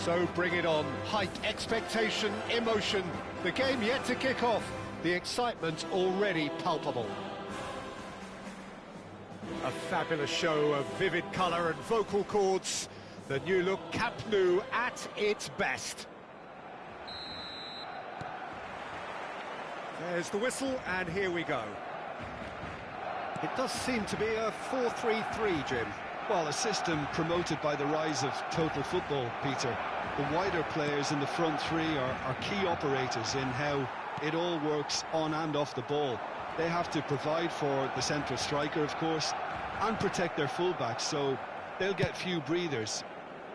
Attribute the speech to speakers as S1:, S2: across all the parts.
S1: So bring it on. Height, expectation, emotion. The game yet to kick off. The excitement already palpable. A fabulous show of vivid colour and vocal cords. The new look Camp Nou at its best. There's the whistle, and here we go. It does seem to be a 4-3-3, Jim.
S2: Well, a system promoted by the rise of total football, Peter. The wider players in the front three are key operators in how it all works on and off the ball. They have to provide for the central striker, of course, and protect their fullbacks, so they'll get few breathers.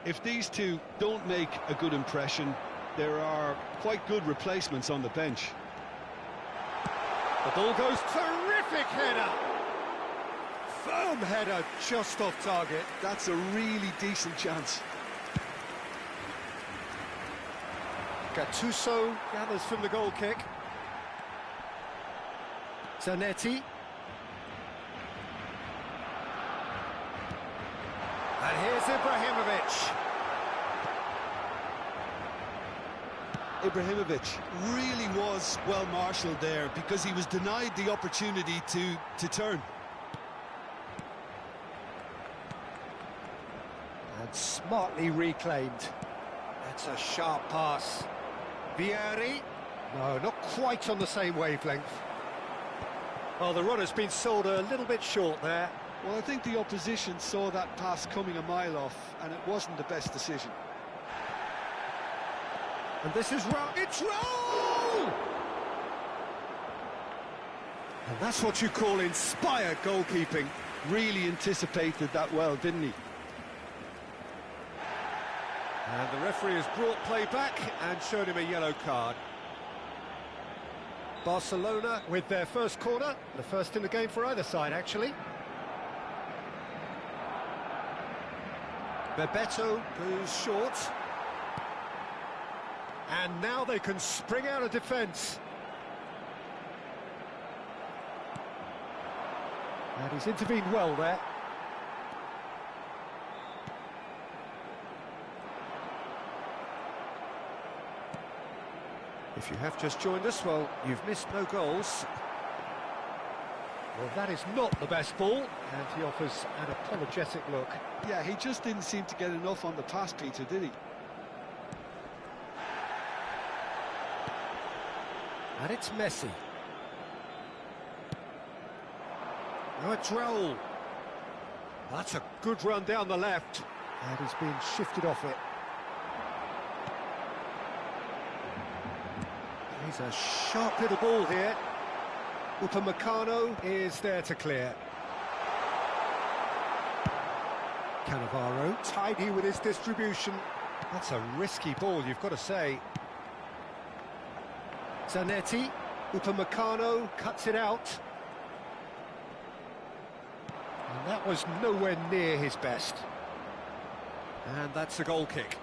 S2: If these two don't make a good impression, there are quite good replacements on the bench.
S1: The ball goes terrific! Terrific header. Firm header, just off target.
S2: That's a really decent chance.
S1: Gattuso gathers from the goal kick. Zanetti. And here's Ibrahimovic.
S2: Ibrahimovic really was well marshalled there because he was denied the opportunity to turn.
S1: And smartly reclaimed. That's a sharp pass. Vieri. No, not quite on the same wavelength. Well, the runner's been sold a little bit short there.
S2: Well, I think the opposition saw that pass coming a mile off, and it wasn't the best decision.
S1: And this is it's Raul! And that's what you call inspired goalkeeping.
S2: Really anticipated that well, didn't he?
S1: And the referee has brought play back and showed him a yellow card. Barcelona with their first corner, the first in the game for either side, actually. Bebeto goes short. And now they can spring out of defence. And he's intervened well there. If you have just joined us, well, you've missed no goals. Well, that is not the best ball, and he offers an apologetic look.
S2: Yeah, he just didn't seem to get enough on the pass, Peter, did he?
S1: And it's Messi. Now it's Raul. That's a good run down the left. And he's being shifted off it. He's a sharp little ball here. Upamecano is there to clear. Cannavaro, tidy with his distribution. That's a risky ball, you've got to say. Zanetti, Upamecano cuts it out. And that was nowhere near his best. And that's a goal kick.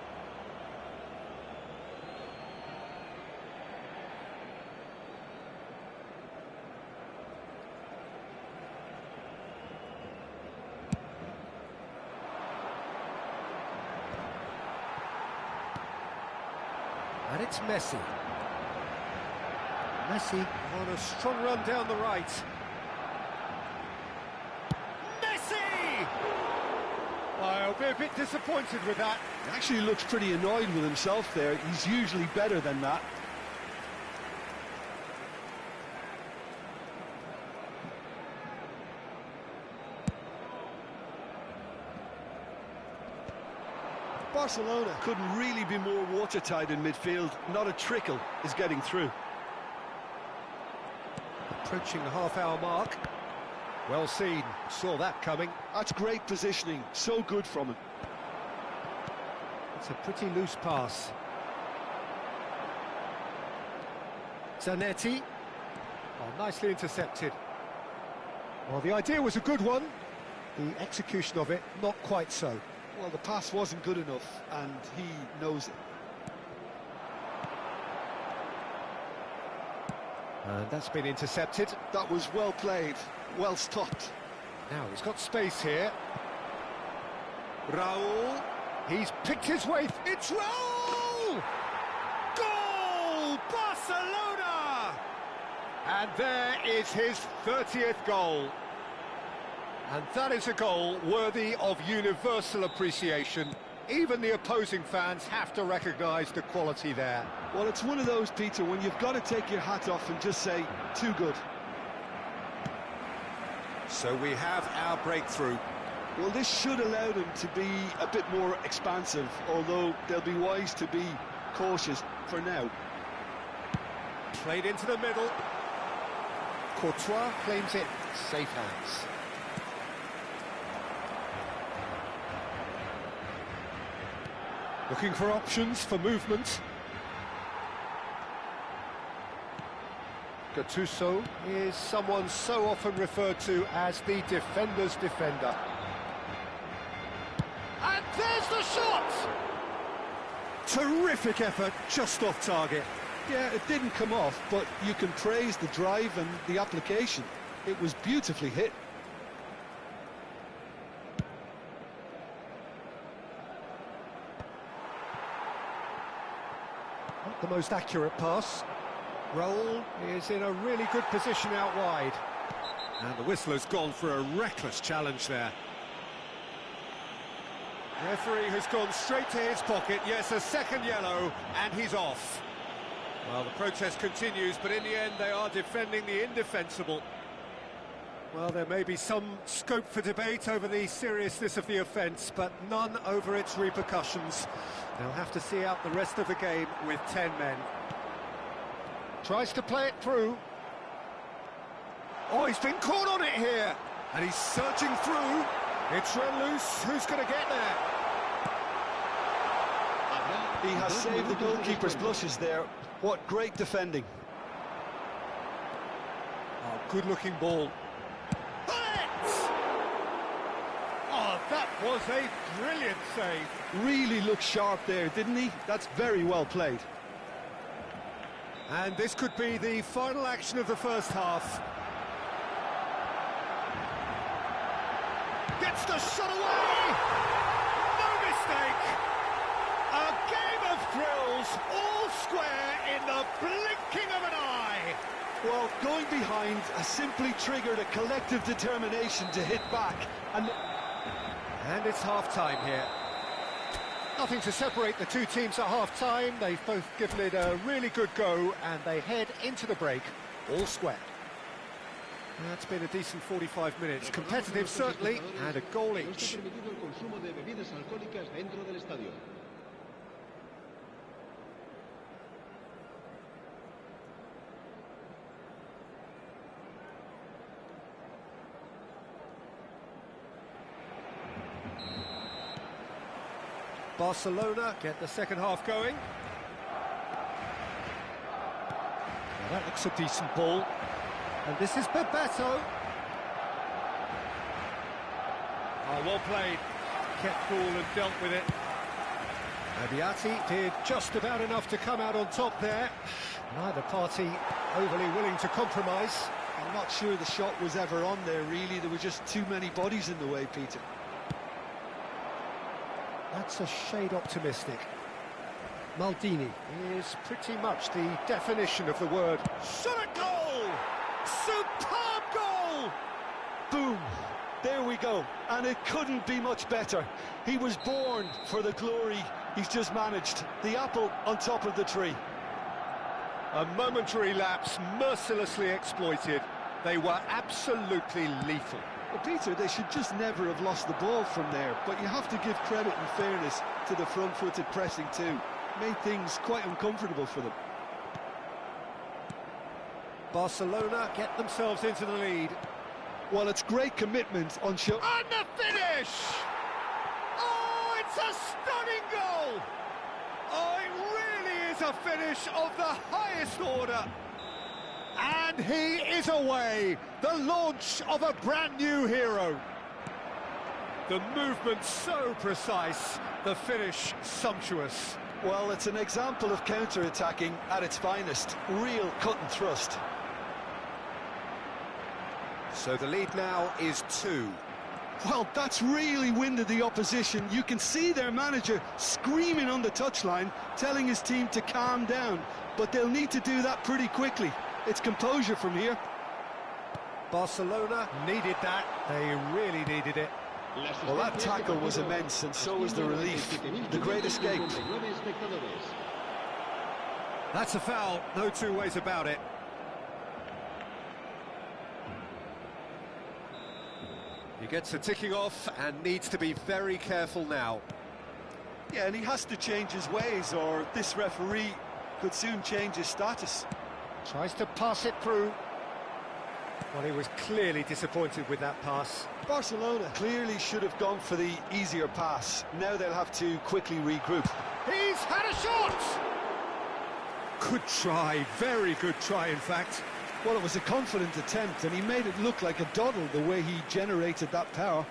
S1: And it's Messi. Messi on a strong run down the right. Messi! I'll be a bit disappointed with that.
S2: He actually looks pretty annoyed with himself there. He's usually better than that. Barcelona couldn't really be more watertight in midfield. Not a trickle is getting through.
S1: Approaching the half-hour mark. Well seen, saw that coming.
S2: That's great positioning, so good from him.
S1: It's a pretty loose pass. Zanetti. Oh, nicely intercepted. Well, the idea was a good one. The execution of it, not quite so.
S2: Well, the pass wasn't good enough, and he knows it.
S1: And that's been intercepted.
S2: That was well played, well stopped.
S1: Now he's got space here. Raul. He's picked his way. It's Raul! Goal! Barcelona! And there is his 30th goal. And that is a goal worthy of universal appreciation. Even the opposing fans have to recognise the quality there.
S2: Well, it's one of those, Peter, when you've got to take your hat off and just say, too good.
S1: So we have our breakthrough.
S2: Well, this should allow them to be a bit more expansive, although they'll be wise to be cautious for now.
S1: Played into the middle. Courtois claims it. Safe hands. Looking for options for movement. Gattuso is someone so often referred to as the defender's defender. And there's the shot! Terrific effort, just off target.
S2: Yeah, it didn't come off, but you can praise the drive and the application. It was beautifully hit.
S1: Not the most accurate pass. Raul is in a really good position out wide. And the whistler's gone for a reckless challenge there. Referee has gone straight to his pocket. Yes, a second yellow, and he's off. Well, the protest continues, but in the end they are defending the indefensible. Well, there may be some scope for debate over the seriousness of the offence, but none over its repercussions. They'll have to see out the rest of the game with 10 men. Tries to play it through. Oh, he's been caught on it here. And he's searching through. It's run loose. Who's going to get there?
S2: He has saved the goalkeeper's blushes there. What great defending.
S1: Oh, good-looking ball. Oh, that was a brilliant save.
S2: Really looked sharp there, didn't he? That's very well played.
S1: And this could be the final action of the first half. Gets the shot away! No mistake! A game of thrills, all square in the blinking of an eye!
S2: Well, going behind has simply triggered a collective determination to hit back.
S1: And it's half-time here. Nothing to separate the two teams at half-time. They've both given it a really good go, and they head into the break all square. That's been a decent 45 minutes. Competitive, certainly, and a goal each. Barcelona get the second half going. Now that looks a decent ball. And this is Bebeto. Oh, well played. Kept cool and dealt with it. Abiati did just about enough to come out on top there. Neither party overly willing to compromise.
S2: I'm not sure the shot was ever on there, really. There were just too many bodies in the way, Peter.
S1: That's a shade optimistic. Maldini is pretty much the definition of the word. Shot at goal! Superb goal!
S2: Boom! There we go. And it couldn't be much better. He was born for the glory he's just managed. The apple on top of the tree.
S1: A momentary lapse mercilessly exploited. They were absolutely lethal.
S2: Well, Peter, they should just never have lost the ball from there, but you have to give credit and fairness to the front-footed pressing too. Made things quite uncomfortable for them.
S1: Barcelona get themselves into the lead.
S2: Well, it's great commitment on show.
S1: And the finish! Oh, it's a stunning goal! Oh, it really is a finish of the highest order. And he is away, the launch of a brand new hero. The movement so precise, the finish sumptuous.
S2: Well, it's an example of counter-attacking at its finest, real cut and thrust.
S1: So the lead now is 2.
S2: Well, that's really winded the opposition. You can see their manager screaming on the touchline, telling his team to calm down, but they'll need to do that pretty quickly. It's composure from here.
S1: Barcelona needed that. They really needed it.
S2: Well, that tackle was immense, and so was the relief. The great escape.
S1: That's a foul, no two ways about it. He gets a ticking off and needs to be very careful now.
S2: Yeah, and he has to change his ways, or this referee could soon change his status.
S1: Tries to pass it through. Well, he was clearly disappointed with that pass.
S2: Barcelona clearly should have gone for the easier pass. Now they'll have to quickly regroup.
S1: He's had a shot! Good try, very good try, in fact.
S2: Well, it was a confident attempt, and he made it look like a doddle the way he generated that power.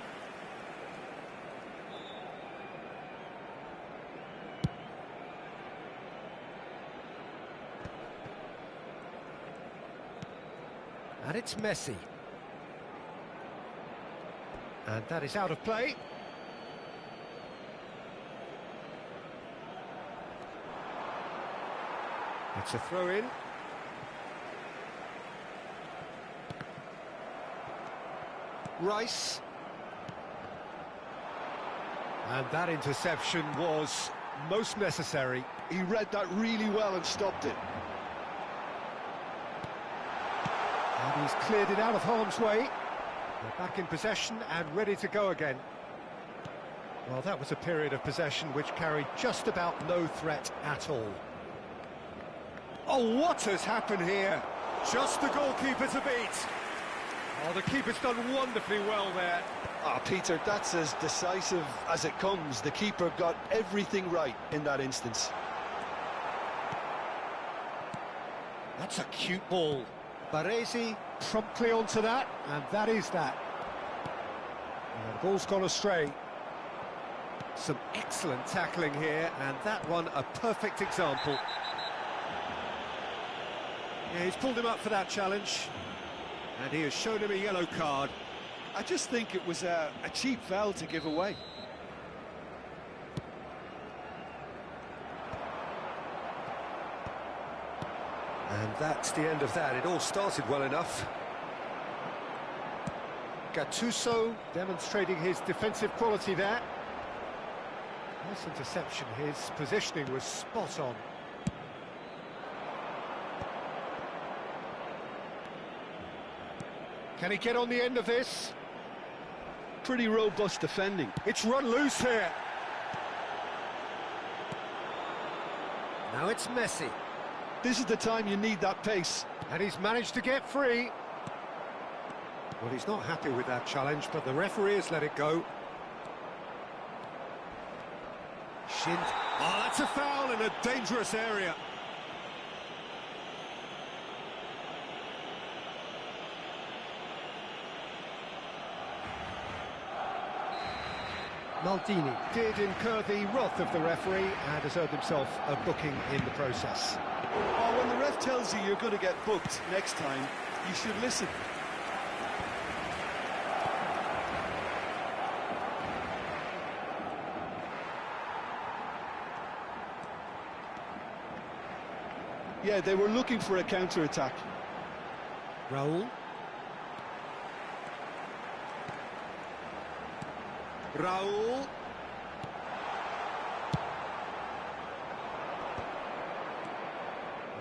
S1: And it's Messi. And that is out of play. It's a throw-in. Rice. And that interception was most necessary.
S2: He read that really well and stopped it.
S1: And he's cleared it out of harm's way. They're back in possession and ready to go again. Well, that was a period of possession which carried just about no threat at all. Oh, what has happened here? Just the goalkeeper to beat. Oh, the keeper's done wonderfully well there.
S2: Ah, Peter, that's as decisive as it comes. The keeper got everything right in that instance.
S1: That's a cute ball. Baresi promptly onto that, and that is that. And the ball's gone astray. Some excellent tackling here, and that one a perfect example. Yeah, he's pulled him up for that challenge, and he has shown him a yellow card.
S2: I just think it was a cheap foul to give away.
S1: And that's the end of that. It all started well enough. Gattuso demonstrating his defensive quality there. Nice interception. His positioning was spot on. Can he get on the end of this?
S2: Pretty robust defending.
S1: It's run loose here. Now it's Messi.
S2: This is the time you need that pace.
S1: And he's managed to get free. Well, he's not happy with that challenge, but the referee has let it go. Shin. Oh, that's a foul in a dangerous area. Maldini did incur the wrath of the referee and has earned himself a booking in the process.
S2: Oh, when the ref tells you you're going to get booked next time, you should listen. Yeah, they were looking for a counter-attack.
S1: Raul. Raul.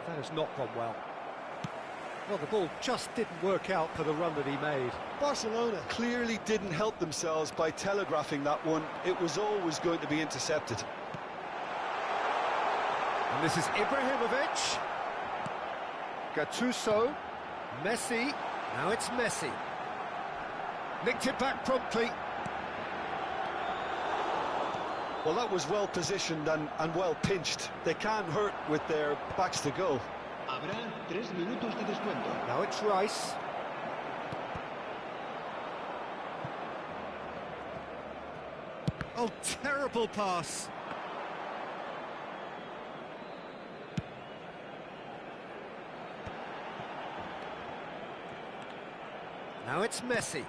S1: That has not gone well. Well, the ball just didn't work out for the run that he made.
S2: Barcelona clearly didn't help themselves by telegraphing that one. It was always going to be intercepted.
S1: And this is Ibrahimovic. Gattuso. Messi. Now it's Messi. Nicked it back promptly.
S2: Well, that was well positioned and well pinched. They can't hurt with their backs to goal.
S1: Now it's Rice. Oh, terrible pass. Now it's Messi.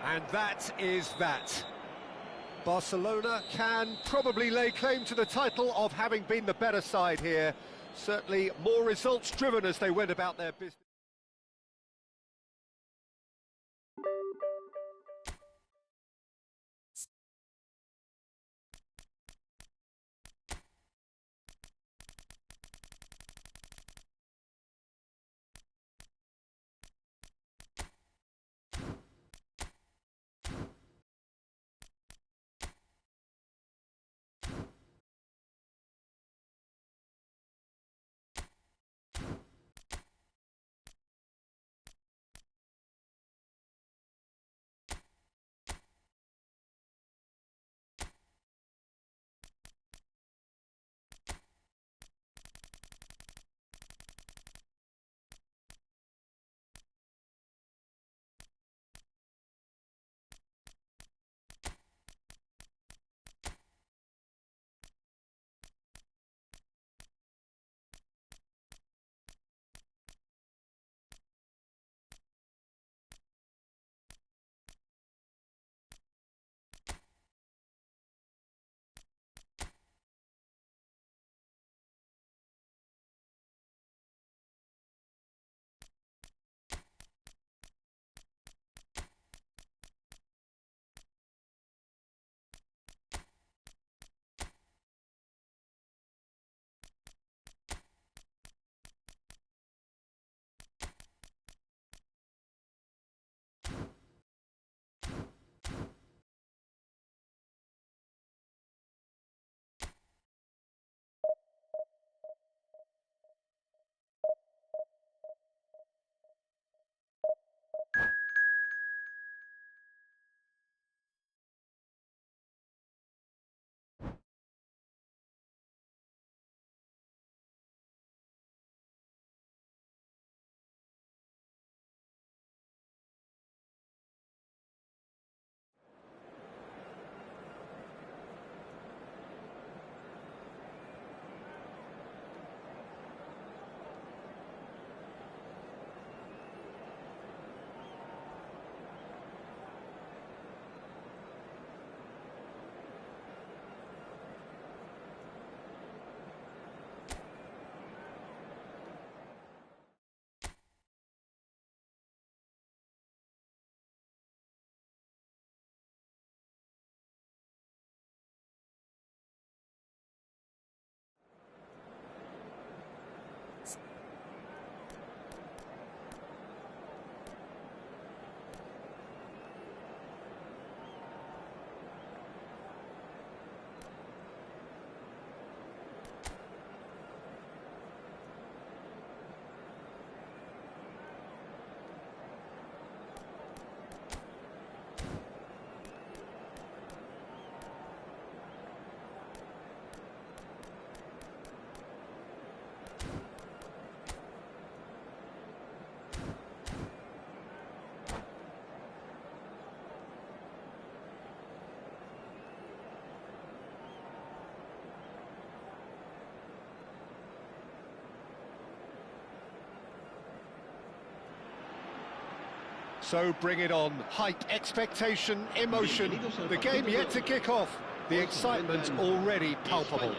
S1: And that is that. Barcelona can probably lay claim to the title of having been the better side here. Certainly more results-driven as they went about their business. So bring it on. Hype, expectation, emotion. The game yet to kick off. The excitement already palpable.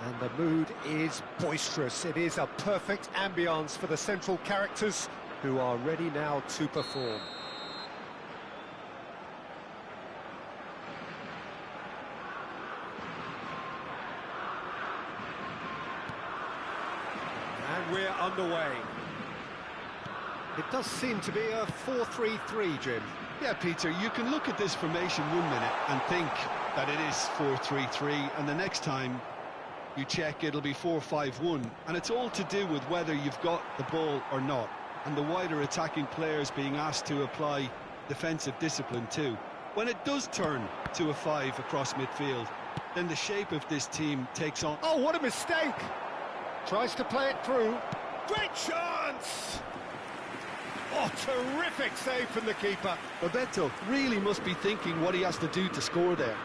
S1: And the mood is boisterous. It is a perfect ambience for the central characters who are ready now to perform. And we're underway. It does seem to be a 4-3-3, Jim.
S2: Yeah, Peter, you can look at this formation 1 minute and think that it is 4-3-3, and the next time you check, it'll be 4-5-1, and it's all to do with whether you've got the ball or not, and the wider attacking players being asked to apply defensive discipline too. When it does turn to a 5 across midfield, then the shape of this team takes on...
S1: Oh, what a mistake! Tries to play it through. Great chance! Oh, terrific save from the keeper.
S2: Bebeto really must be thinking what he has to do to score there.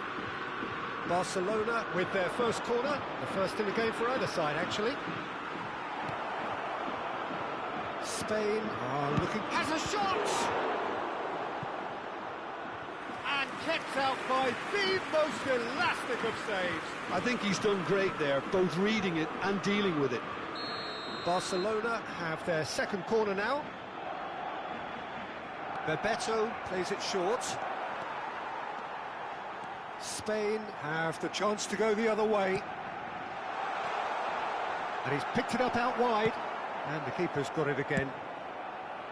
S1: Barcelona with their first corner, the first in the game for either side, actually. Spain are looking... has a shot! And kept out by the most elastic of saves.
S2: I think he's done great there, both reading it and dealing with it.
S1: Barcelona have their second corner now. Bebeto plays it short. Spain have the chance to go the other way. And he's picked it up out wide. And the keeper's got it again.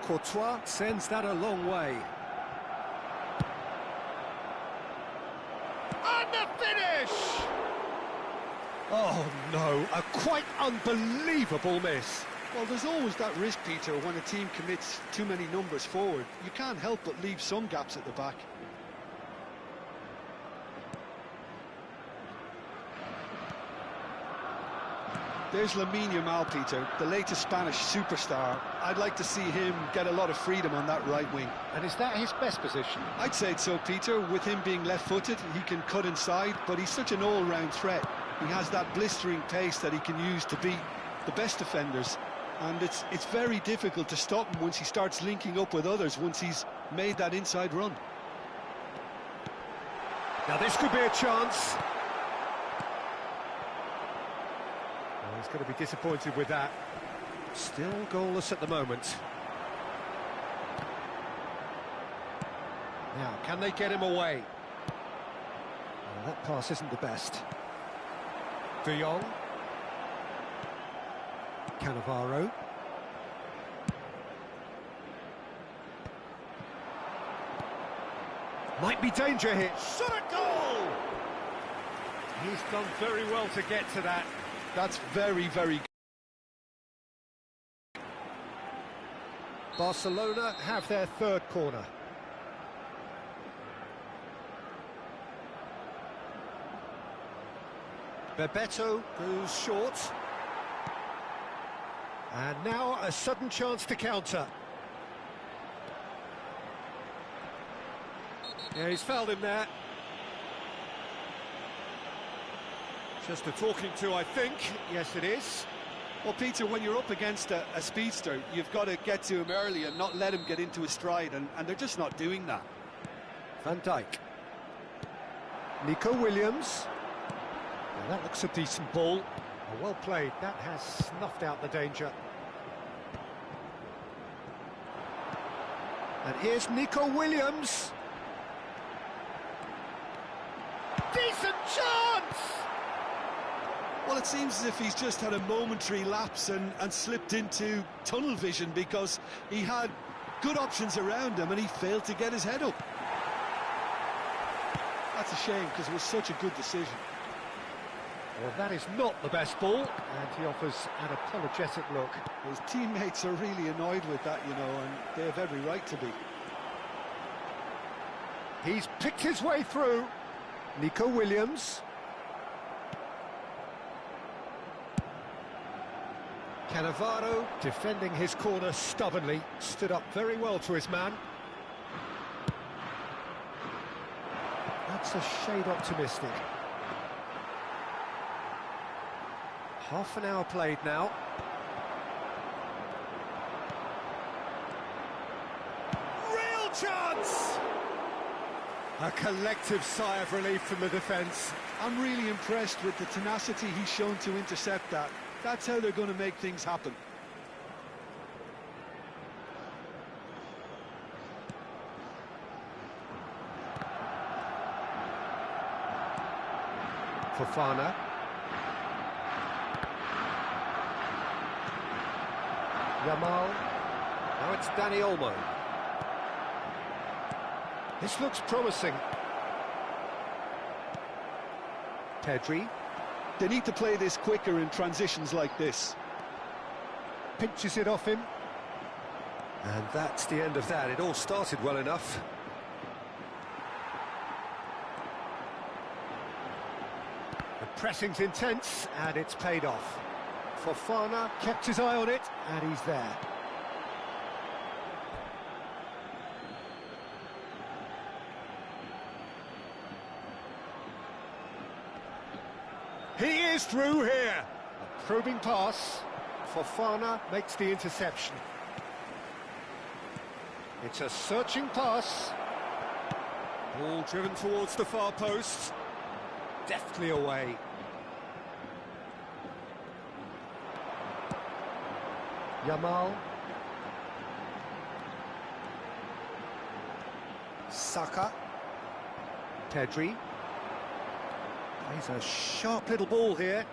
S1: Courtois sends that a long way. And the finish! Oh no, a quite unbelievable miss.
S2: Well, there's always that risk, Peter, when a team commits too many numbers forward. You can't help but leave some gaps at the back. There's Lamine Yamal, Peter, the latest Spanish superstar. I'd like to see him get a lot of freedom on that right wing.
S1: And is that his best position?
S2: I'd say so, Peter. With him being left-footed, he can cut inside, but he's such an all-round threat. He has that blistering pace that he can use to beat the best defenders. And it's very difficult to stop him once he starts linking up with others, once he's made that inside run.
S1: Now this could be a chance. Well, he's going to be disappointed with that. Still goalless at the moment. Now, can they get him away? Well, that pass isn't the best. De Jong. Cannavaro. Might be danger here. Shot a goal! He's done very well to get to that.
S2: That's very, very good.
S1: Barcelona have their third corner. Bebeto goes short. And now a sudden chance to counter. Yeah, he's fouled him there. Just a talking to, I think. Yes, it is.
S2: Well, Peter, when you're up against a speedster, you've got to get to him early and not let him get into his stride, and they're just not doing that.
S1: Van Dijk. Nico Williams. Well, that looks a decent ball. Oh, well played. That has snuffed out the danger. And here's Nico Williams. Decent chance!
S2: Well, it seems as if he's just had a momentary lapse and slipped into tunnel vision, because he had good options around him and he failed to get his head up. That's a shame, because it was such a good decision.
S1: Well, that is not the best ball, and he offers an apologetic look.
S2: His teammates are really annoyed with that, you know, and they have every right to be.
S1: He's picked his way through. Nico Williams. Cannavaro defending his corner stubbornly, stood up very well to his man. That's a shade optimistic. Half an hour played now. A collective sigh of relief from the defence.
S2: I'm really impressed with the tenacity he's shown to intercept that. That's how they're going to make things happen.
S1: Fofana. Yamal. Now it's Danny Olmo. This looks promising. Pedri.
S2: They need to play this quicker in transitions like this.
S1: Pinches it off him. And that's the end of that. It all started well enough. The pressing's intense, and it's paid off. Fofana kept his eye on it, and he's there. He is through here. A probing pass. Fofana makes the interception. It's a searching pass. Ball driven towards the far post. Deftly away. Yamal. Saka. Pedri. Plays a sharp little ball here.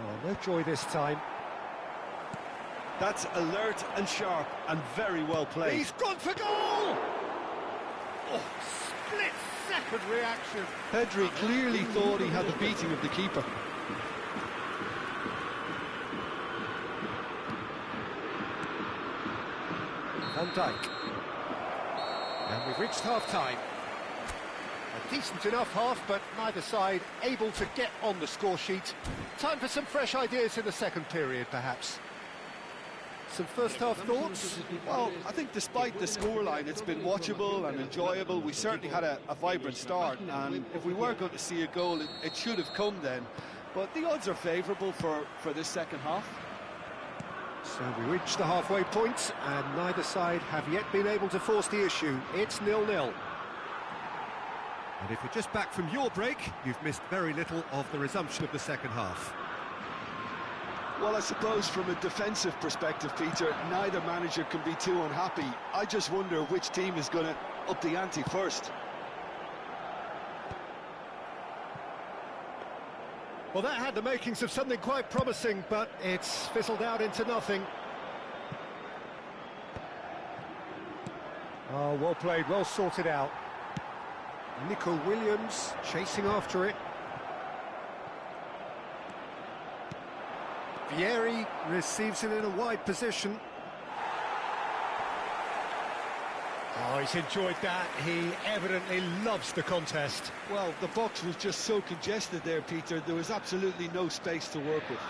S1: Oh, no joy this time.
S2: That's alert and sharp and very well played.
S1: He's gone for goal! Oh, split-second reaction.
S2: Pedri clearly thought he had the beating of the keeper.
S1: Van Dijk. And we've reached half-time. A decent enough half, but neither side able to get on the score sheet. Time for some fresh ideas in the second period, perhaps. Some first-half thoughts?
S2: Well, I think despite the scoreline, it's been watchable and enjoyable. We certainly had a vibrant start, and if we were going to see a goal, it should have come then. But the odds are favourable for this second half.
S1: So we reached the halfway point, and neither side have yet been able to force the issue. It's 0-0. And if you're just back from your break, you've missed very little of the resumption of the second half.
S2: Well, I suppose from a defensive perspective, Peter, neither manager can be too unhappy. I just wonder which team is going to up the ante first.
S1: Well, that had the makings of something quite promising, but it's fizzled out into nothing. Oh, well played, well sorted out. Nico Williams chasing after it. Vieri receives it in a wide position. Oh, he's enjoyed that. He evidently loves the contest.
S2: Well, the box was just so congested there, Peter. There was absolutely no space to work with.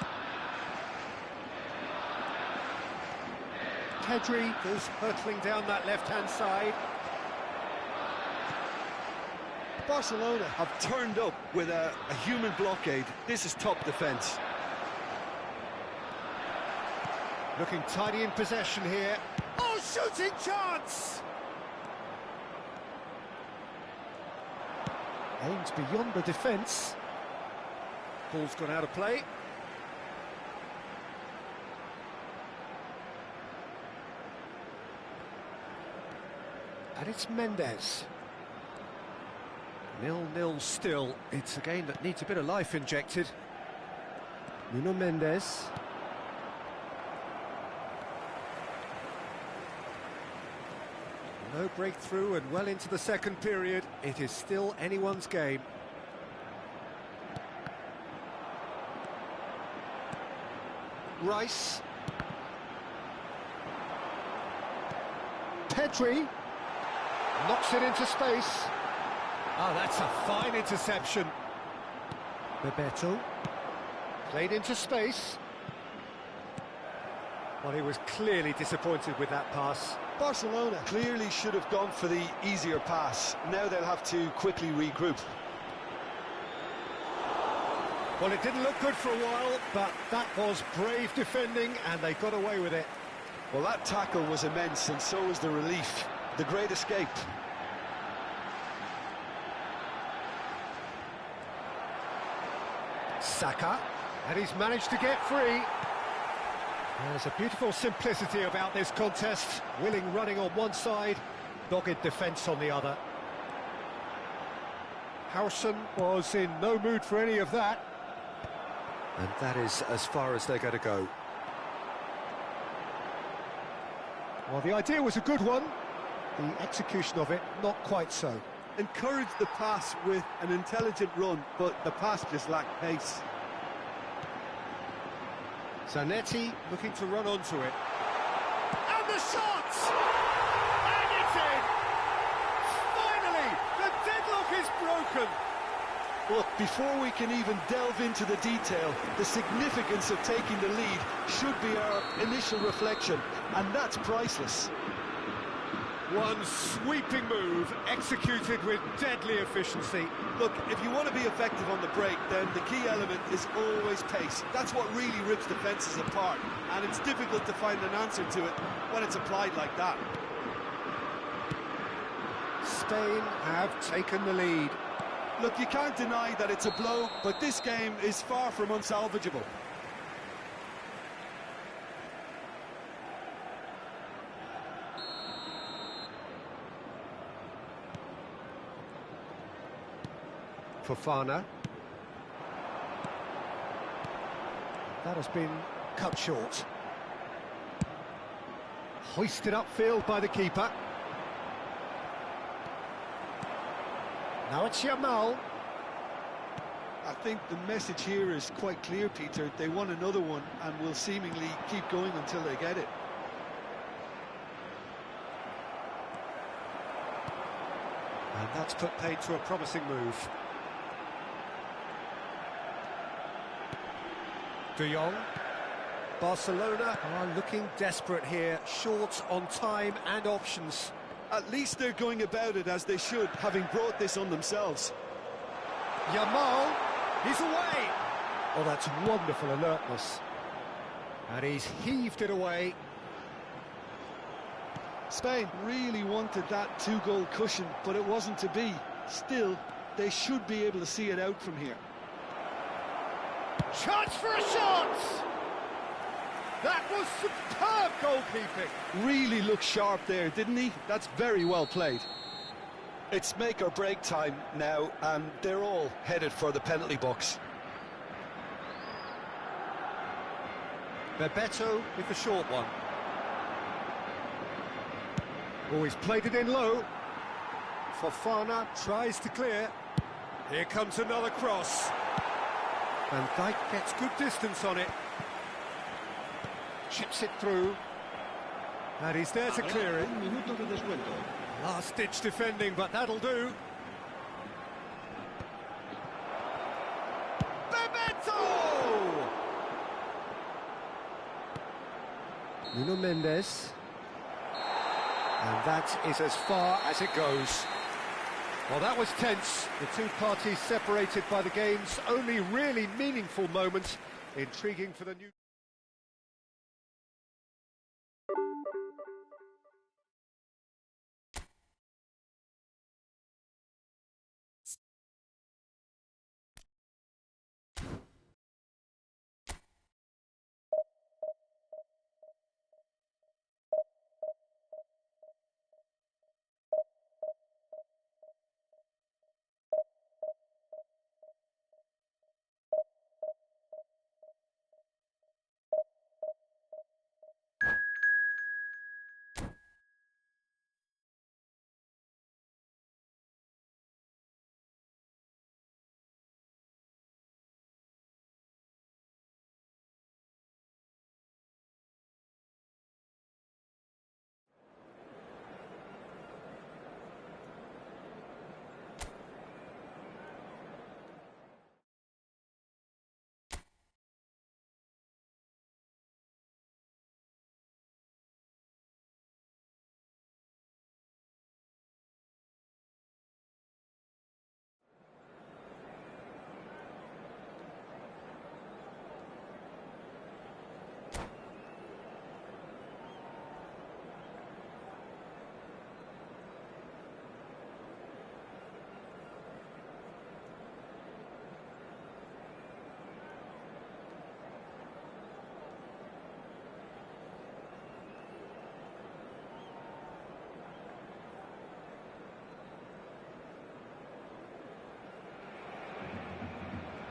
S1: Pedri is hurtling down that left-hand side.
S2: Barcelona have turned up with a human blockade. This is top defence.
S1: Looking tidy in possession here. Oh, shooting chance! Aims beyond the defence. Ball's gone out of play. And it's Mendes. 0-0 still. It's a game that needs a bit of life injected. Nuno Mendes. No breakthrough and well into the second period. It is still anyone's game. Rice. Pedri. Knocks it into space. Oh, that's a fine interception. Bebeto. Played into space. Well, he was clearly disappointed with that pass.
S2: Barcelona clearly should have gone for the easier pass. Now they'll have to quickly regroup.
S1: Well, it didn't look good for a while, but that was brave defending, and they got away with it.
S2: Well, that tackle was immense, and so was the relief. The great escape.
S1: Saka, and he's managed to get free. There's a beautiful simplicity about this contest. Willing running on one side, dogged defence on the other. Howson was in no mood for any of that. And that is as far as they're going to go. Well, the idea was a good one. The execution of it, not quite so.
S2: Encouraged the pass with an intelligent run, but the pass just lacked pace.
S1: Zanetti looking to run onto it. And the shot! And it's in! Finally, the deadlock is broken!
S2: Look, before we can even delve into the detail, the significance of taking the lead should be our initial reflection, and that's priceless.
S1: One sweeping move, executed with deadly efficiency.
S2: Look, if you want to be effective on the break, then the key element is always pace. That's what really rips defences apart, and it's difficult to find an answer to it when it's applied like that.
S1: Spain have taken the lead.
S2: Look, you can't deny that it's a blow, but this game is far from unsalvageable.
S1: Fofana. That has been cut short. Hoisted upfield by the keeper. Now it's Yamal.
S2: I think the message here is quite clear, Peter. They want another one and will seemingly keep going until they get it.
S1: And that's put paid to a promising move. De Jong. Barcelona are looking desperate here, short on time and options.
S2: At least they're going about it as they should, having brought this on themselves.
S1: Yamal, he's away! Oh, that's wonderful alertness. And he's heaved it away.
S2: Spain really wanted that two-goal cushion, but it wasn't to be. Still, they should be able to see it out from here.
S1: Chance for a shot! That was superb goalkeeping.
S2: Really looked sharp there, didn't he? That's very well played. It's make or break time now, and they're all headed for the penalty box.
S1: Bebeto with the short one. Oh, he's played it in low. Fofana tries to clear. Here comes another cross. Van Dijk gets good distance on it. Chips it through. And he's there to clear it. Last-ditch defending, but that'll do. Bebeto! Nuno Mendes. And that is as far as it goes. Well, that was tense. The two parties separated by the game's only really meaningful moment. Intriguing for the new...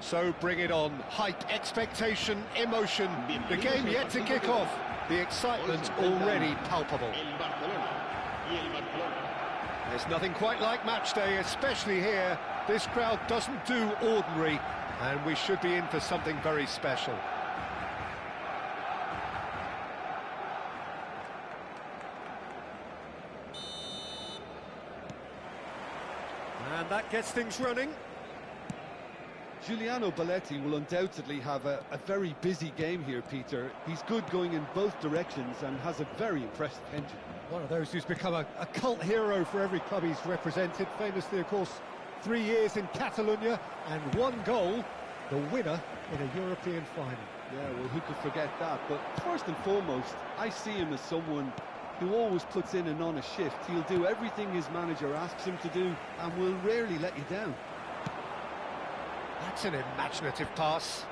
S1: So bring it on. Hype, expectation, emotion. The game yet to kick off. The excitement already palpable. There's nothing quite like match day, especially here. This crowd doesn't do ordinary, and we should be in for something very special. And that gets things running.
S2: Giuliano Belletti will undoubtedly have a very busy game here, Peter. He's good going in both directions and has a very impressive engine.
S1: One of those who's become a cult hero for every club he's represented. Famously, of course, 3 years in Catalonia and 1 goal, the winner in a European final.
S2: Yeah, well, who could forget that? But first and foremost, I see him as someone who always puts in an honest shift. He'll do everything his manager asks him to do and will rarely let you down.
S1: That's an imaginative pass.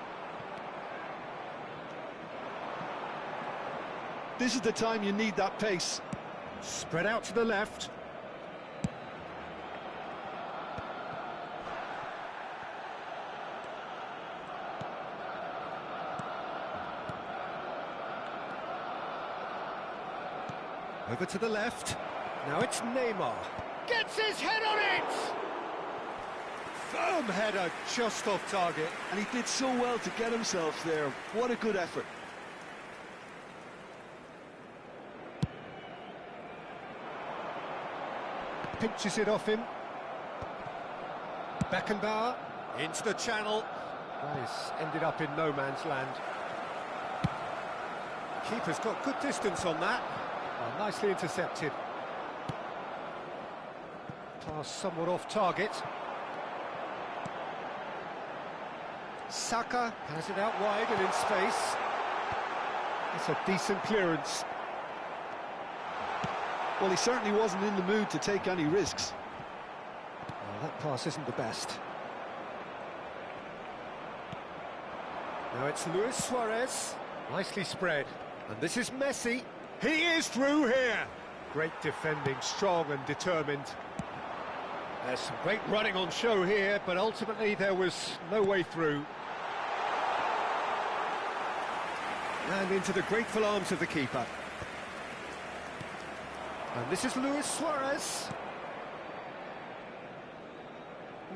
S2: This is the time you need that pace.
S1: Spread out to the left. Over to the left. Now it's Neymar. Gets his head on it! Firm header, just off target.
S2: And he did so well to get himself there. What a good effort.
S1: Pinches it off him. Beckenbauer into the channel. Nice, ended up in no man's land. Keeper's got good distance on that. Oh, nicely intercepted. Pass somewhat off target. Saka has it out wide and in space. It's a decent clearance.
S2: Well, he certainly wasn't in the mood to take any risks.
S1: Well, that pass isn't the best. Now it's Luis Suarez. Nicely spread. And this is Messi. He is through here. Great defending, strong and determined. There's some great running on show here, but ultimately there was no way through. And into the grateful arms of the keeper. And this is Luis Suarez.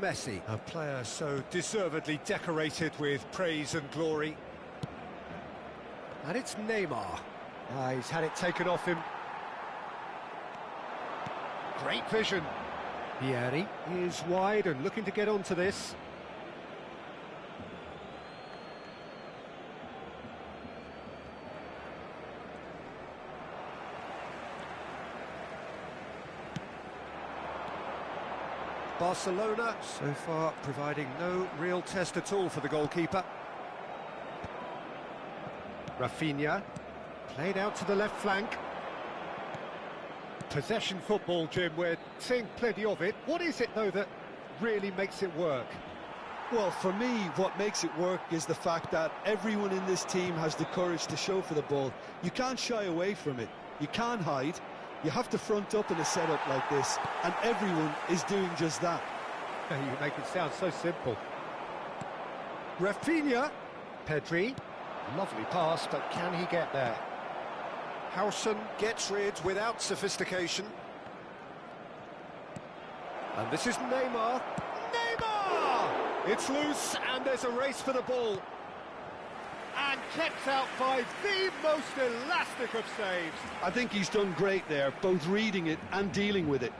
S1: Messi, a player so deservedly decorated with praise and glory. And it's Neymar. He's had it taken off him. Great vision. Vieri is wide and looking to get onto this. Barcelona, so far, providing no real test at all for the goalkeeper. Rafinha, played out to the left flank. Possession football, Jim, we're seeing plenty of it. What is it, though, that really makes it work?
S2: Well, for me, what makes it work is the fact that everyone in this team has the courage to show for the ball. You can't shy away from it. You can't hide. You have to front up in a setup like this, and everyone is doing just that.
S1: You make it sound so simple. Rafinha, Pedri, lovely pass, but can he get there? Howson gets rid without sophistication. And this is Neymar. Neymar! It's loose, and there's a race for the ball. And kept out by the most elastic of saves.
S2: I think he's done great there, both reading it and dealing with it.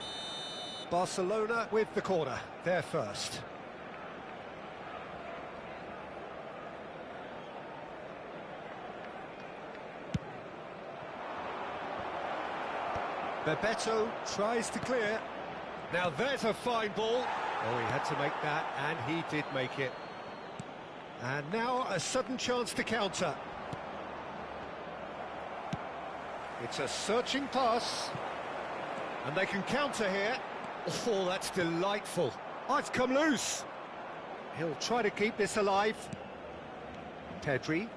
S1: Barcelona with the corner, they're first. Bebeto tries to clear. Now there's a fine ball. Oh, he had to make that, and he did make it. And now a sudden chance to counter. It's a searching pass. And they can counter here. Oh, that's delightful. Oh, it's come loose. He'll try to keep this alive. Pedri.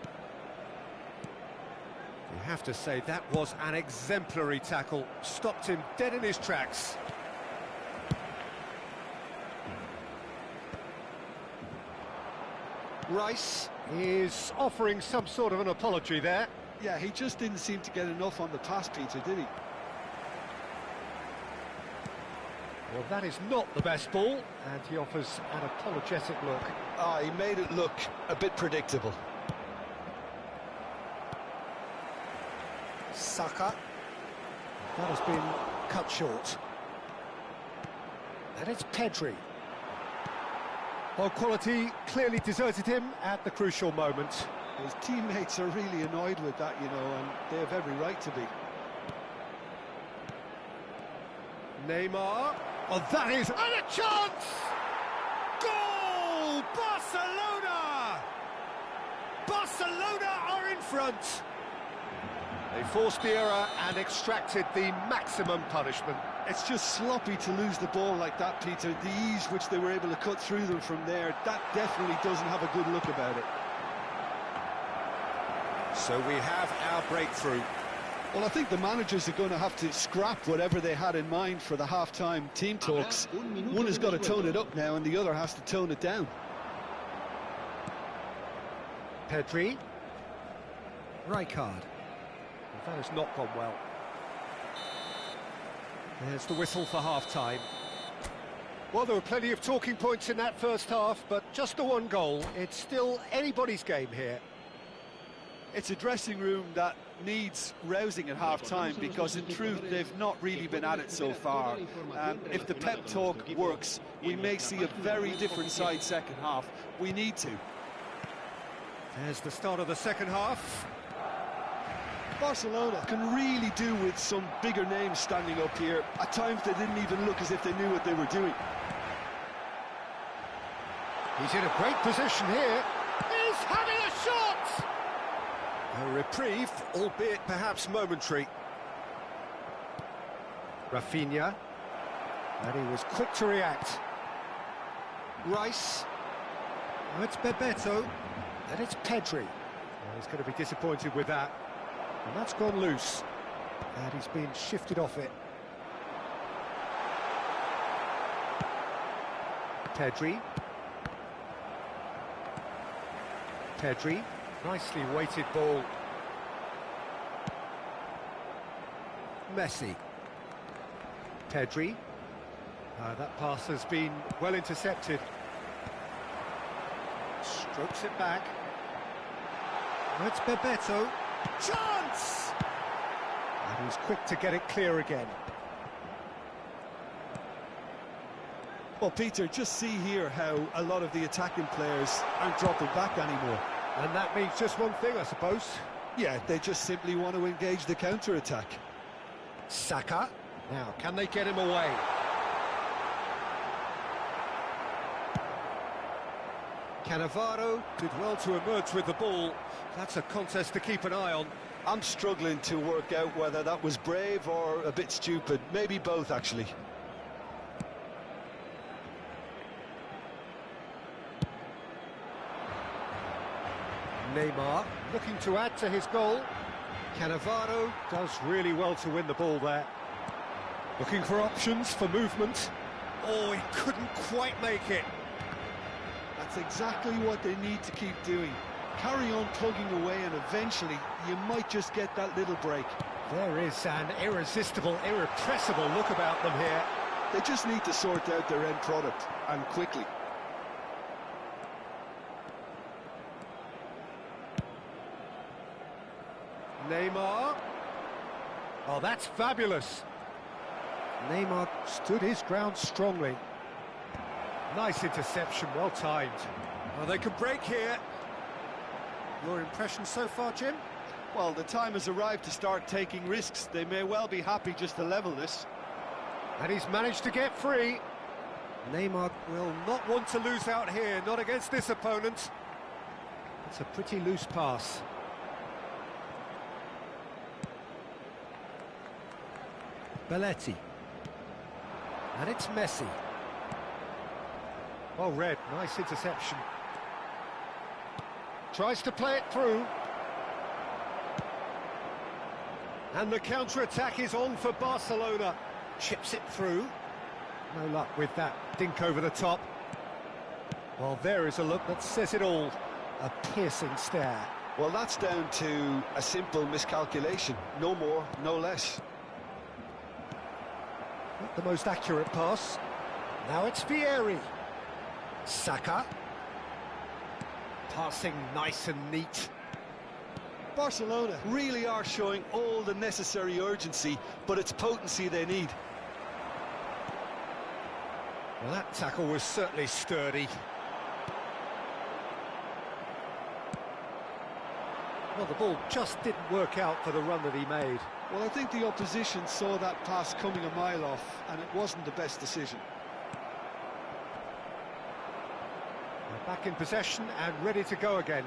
S1: You have to say that was an exemplary tackle. Stopped him dead in his tracks. Rice is offering some sort of an apology there.
S2: Yeah, he just didn't seem to get enough on the pass, Peter, did he?
S1: Well, that is not the best ball, and he offers an apologetic look.
S2: He made it look a bit predictable.
S1: Saka. That has been cut short. And it's Pedri. Well, quality clearly deserted him at the crucial moment.
S2: His teammates are really annoyed with that, you know, and they have every right to be.
S1: Neymar. Oh, that is... And a chance! Goal! Barcelona! Barcelona are in front. They forced the error and extracted the maximum punishment.
S2: It's just sloppy to lose the ball like that, Peter. The ease which they were able to cut through them from there, that definitely doesn't have a good look about it.
S1: So we have our breakthrough.
S2: Well, I think the managers are going to have to scrap whatever they had in mind for the half-time team talks. One has got to tone it up now and the other has to tone it down.
S1: Pedri. Rijkaard. That has not gone well. There's the whistle for half-time. Well, there were plenty of talking points in that first half, but just the one goal. It's still anybody's game here.
S2: It's a dressing room that needs rousing at half-time because, in truth, they've not really been at it so far. If the pep talk works, we may see a very different side second half. We need to.
S1: There's the start of the second half.
S2: Barcelona can really do with some bigger names standing up here. At times they didn't even look as if they knew what they were doing.
S1: He's in a great position here. He's having a shot! A reprieve, albeit perhaps momentary. Rafinha. And he was quick to react. Rice. Oh, it's Bebeto. And it's Pedri. Oh, he's going to be disappointed with that. And that's gone loose. And he's been shifted off it. Pedri. Pedri. Nicely weighted ball. Messi. Pedri. That pass has been well intercepted. Strokes it back. That's Bebeto. Chance! And he's quick to get it clear again.
S2: Well, Peter, just see here how a lot of the attacking players aren't dropping back anymore.
S1: And that means just one thing, I suppose.
S2: Yeah, they just simply want to engage the counter-attack.
S1: Saka. Now, can they get him away? Cannavaro did well to emerge with the ball. That's a contest to keep an eye on.
S2: I'm struggling to work out whether that was brave or a bit stupid. Maybe both, actually.
S1: Neymar looking to add to his goal. Cannavaro does really well to win the ball there. Looking for options for movement. Oh, he couldn't quite make it.
S2: That's exactly what they need to keep doing. Carry on plugging away and eventually you might just get that little break.
S1: There is an irresistible, irrepressible look about them here.
S2: They just need to sort out their end product, and quickly.
S1: Neymar. Oh, that's fabulous. Neymar stood his ground strongly. Nice interception, well timed. Well, they could break here. Your impression so far, Jim?
S2: Well, the time has arrived to start taking risks. They may well be happy just to level this.
S1: And he's managed to get free. Neymar will not want to lose out here, not against this opponent. It's a pretty loose pass. Belletti. And it's Messi. Well read, nice interception. Tries to play it through. And the counter-attack is on for Barcelona. Chips it through. No luck with that dink over the top. Well, there is a look that says it all. A piercing stare.
S2: Well, that's down to a simple miscalculation. No more, no less.
S1: Not the most accurate pass. Now it's Vieri. Saka. Passing nice and neat.
S2: Barcelona really are showing all the necessary urgency, but it's potency they need.
S1: Well, that tackle was certainly sturdy. Well, the ball just didn't work out for the run that he made.
S2: Well, I think the opposition saw that pass coming a mile off, and it wasn't the best decision.
S1: They're back in possession and ready to go again.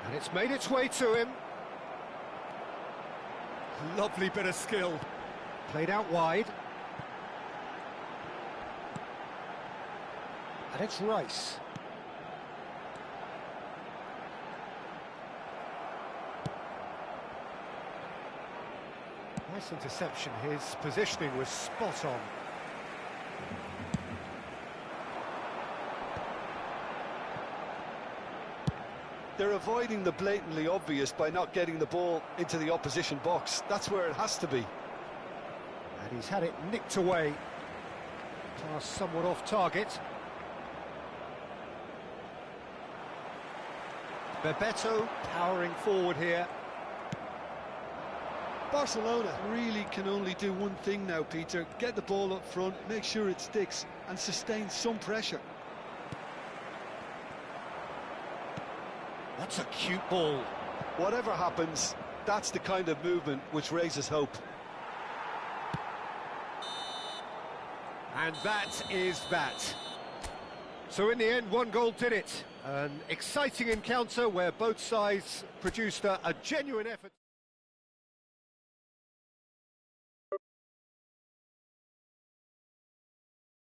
S1: And it's made its way to him. Lovely bit of skill. Played out wide. And it's Rice. Nice interception. His positioning was spot on.
S2: They're avoiding the blatantly obvious by not getting the ball into the opposition box. That's where it has to be.
S1: And he's had it nicked away. Pass somewhat off target. Bebeto powering forward here.
S2: Barcelona really can only do one thing now, Peter. Get the ball up front, make sure it sticks, and sustain some pressure.
S1: That's a cute ball.
S2: Whatever happens, that's the kind of movement which raises hope.
S1: And that is that. So in the end, one goal did it. An exciting encounter where both sides produced a genuine effort.